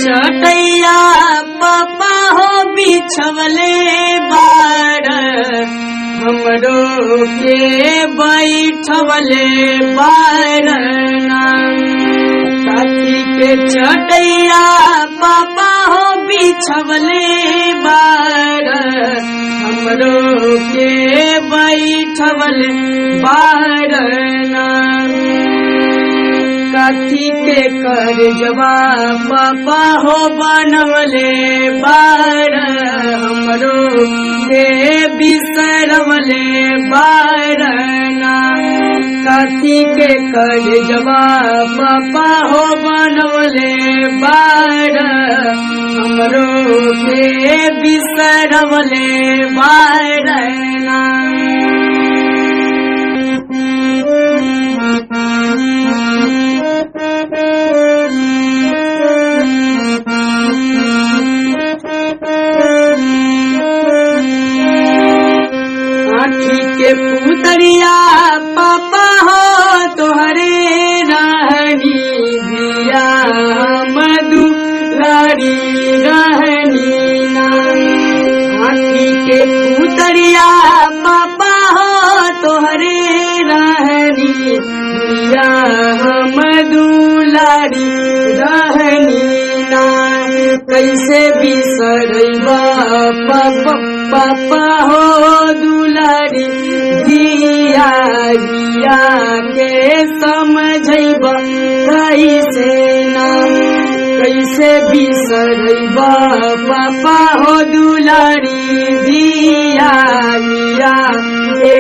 चटैया पापा हो बिछवले बार हमरो के बैठवले बार काठी के चटैया पापा हो बिछवले बार हमरो के बैठवले बार काठी के कर जवाब पापा हो बनवले बार हमरो के बिसरवले बार काठी के कर जवाब पापा हो बनवले बार हमरो के बिसरवले बार के पुतरिया पापा हो तोहरे रहनी दिया मधु लाड़ी रहनी हाथी के पुतरिया पापा हो तोहरे रहनी दिया मधु लाड़ी रहनी कैसे बिसरैबा पापा हो दुलारी दिया दिया के समझैबा कैसे कैसे बिसरैबा पापा हो दुलारी दिया दिया के